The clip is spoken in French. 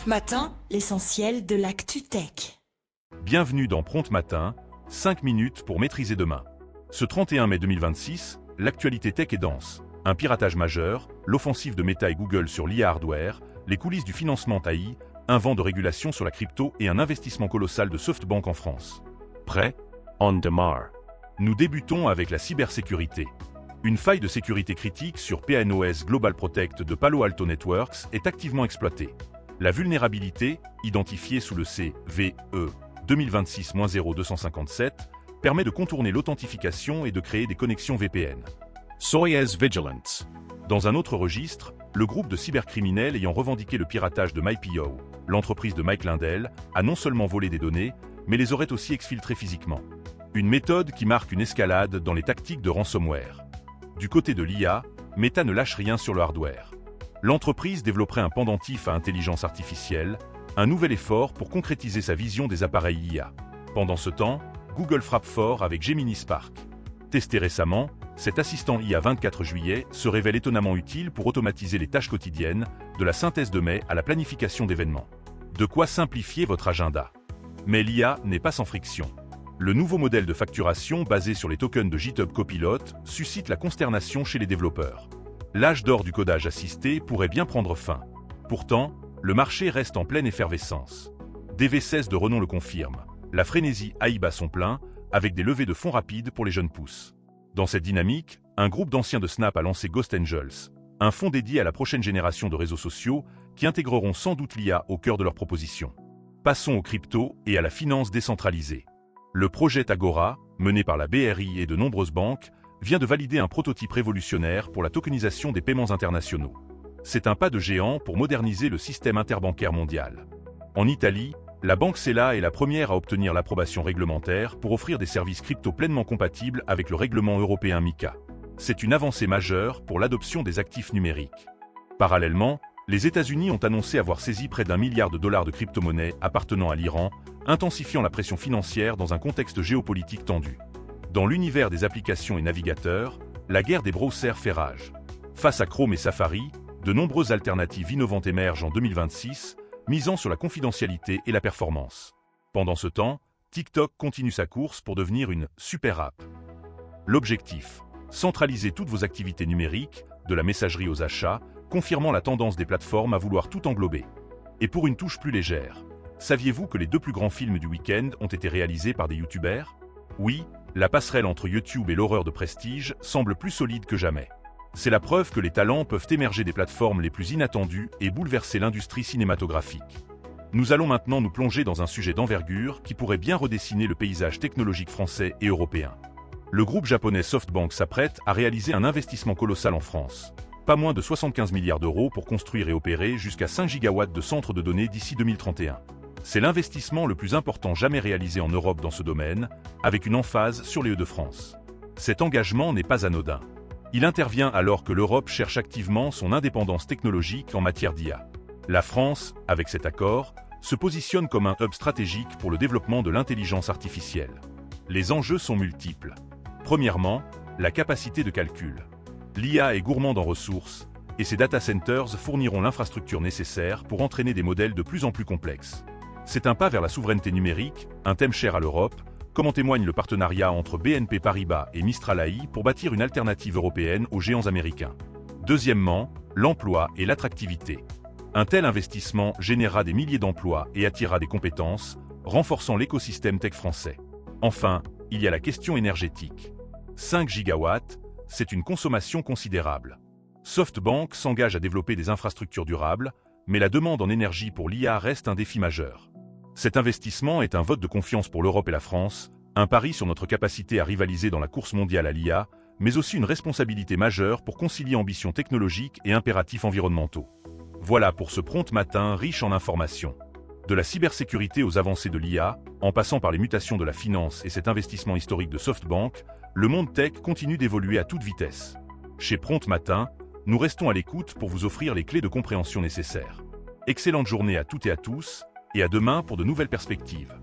Prompt Matin, l'essentiel de l'actu tech. Bienvenue dans Prompt Matin, 5 minutes pour maîtriser demain. Ce 31 mai 2026, l'actualité tech est dense. Un piratage majeur, l'offensive de Meta et Google sur l'IA hardware, les coulisses du financement AI, un vent de régulation sur la crypto et un investissement colossal de SoftBank en France. Prêt? On démarre. Nous débutons avec la cybersécurité. Une faille de sécurité critique sur PNOS Global Protect de Palo Alto Networks est activement exploitée. La vulnérabilité, identifiée sous le CVE 2026-0257, permet de contourner l'authentification et de créer des connexions VPN. Soyez vigilants. Dans un autre registre, le groupe de cybercriminels ayant revendiqué le piratage de MyPO, l'entreprise de Mike Lindell, a non seulement volé des données, mais les aurait aussi exfiltrées physiquement. Une méthode qui marque une escalade dans les tactiques de ransomware. Du côté de l'IA, Meta ne lâche rien sur le hardware. L'entreprise développerait un pendentif à intelligence artificielle, un nouvel effort pour concrétiser sa vision des appareils IA. Pendant ce temps, Google frappe fort avec Gemini Spark. Testé récemment, cet assistant IA 24 juillet se révèle étonnamment utile pour automatiser les tâches quotidiennes, de la synthèse de mails à la planification d'événements. De quoi simplifier votre agenda. Mais l'IA n'est pas sans friction. Le nouveau modèle de facturation basé sur les tokens de GitHub Copilot suscite la consternation chez les développeurs. L'âge d'or du codage assisté pourrait bien prendre fin. Pourtant, le marché reste en pleine effervescence. DV16 de renom le confirme. La frénésie AI bat son plein, avec des levées de fonds rapides pour les jeunes pousses. Dans cette dynamique, un groupe d'anciens de Snap a lancé Ghost Angels, un fonds dédié à la prochaine génération de réseaux sociaux qui intégreront sans doute l'IA au cœur de leurs propositions. Passons aux cryptos et à la finance décentralisée. Le projet Agora, mené par la BRI et de nombreuses banques, vient de valider un prototype révolutionnaire pour la tokenisation des paiements internationaux. C'est un pas de géant pour moderniser le système interbancaire mondial. En Italie, la banque Sella est la première à obtenir l'approbation réglementaire pour offrir des services crypto pleinement compatibles avec le règlement européen MiCA. C'est une avancée majeure pour l'adoption des actifs numériques. Parallèlement, les États-Unis ont annoncé avoir saisi près d'1 milliard de dollars de crypto-monnaies appartenant à l'Iran, intensifiant la pression financière dans un contexte géopolitique tendu. Dans l'univers des applications et navigateurs, la guerre des browsers fait rage. Face à Chrome et Safari, de nombreuses alternatives innovantes émergent en 2026, misant sur la confidentialité et la performance. Pendant ce temps, TikTok continue sa course pour devenir une super app. L'objectif, centraliser toutes vos activités numériques, de la messagerie aux achats, confirmant la tendance des plateformes à vouloir tout englober. Et pour une touche plus légère, saviez-vous que les 2 plus grands films du week-end ont été réalisés par des youtubeurs? Oui, la passerelle entre YouTube et l'horreur de prestige semble plus solide que jamais. C'est la preuve que les talents peuvent émerger des plateformes les plus inattendues et bouleverser l'industrie cinématographique. Nous allons maintenant nous plonger dans un sujet d'envergure qui pourrait bien redessiner le paysage technologique français et européen. Le groupe japonais SoftBank s'apprête à réaliser un investissement colossal en France. Pas moins de 75 milliards d'euros pour construire et opérer jusqu'à 5 gigawatts de centres de données d'ici 2031. C'est l'investissement le plus important jamais réalisé en Europe dans ce domaine, avec une emphase sur les Hauts-de-France. Cet engagement n'est pas anodin. Il intervient alors que l'Europe cherche activement son indépendance technologique en matière d'IA. La France, avec cet accord, se positionne comme un hub stratégique pour le développement de l'intelligence artificielle. Les enjeux sont multiples. Premièrement, la capacité de calcul. L'IA est gourmande en ressources, et ces data centers fourniront l'infrastructure nécessaire pour entraîner des modèles de plus en plus complexes. C'est un pas vers la souveraineté numérique, un thème cher à l'Europe, comme en témoigne le partenariat entre BNP Paribas et Mistral AI pour bâtir une alternative européenne aux géants américains. Deuxièmement, l'emploi et l'attractivité. Un tel investissement générera des milliers d'emplois et attirera des compétences, renforçant l'écosystème tech français. Enfin, il y a la question énergétique. 5 gigawatts, c'est une consommation considérable. SoftBank s'engage à développer des infrastructures durables, mais la demande en énergie pour l'IA reste un défi majeur. Cet investissement est un vote de confiance pour l'Europe et la France, un pari sur notre capacité à rivaliser dans la course mondiale à l'IA, mais aussi une responsabilité majeure pour concilier ambitions technologiques et impératifs environnementaux. Voilà pour ce prompt matin riche en informations. De la cybersécurité aux avancées de l'IA, en passant par les mutations de la finance et cet investissement historique de SoftBank, le monde tech continue d'évoluer à toute vitesse. Chez Prompt Matin, nous restons à l'écoute pour vous offrir les clés de compréhension nécessaires. Excellente journée à toutes et à tous, et à demain pour de nouvelles perspectives.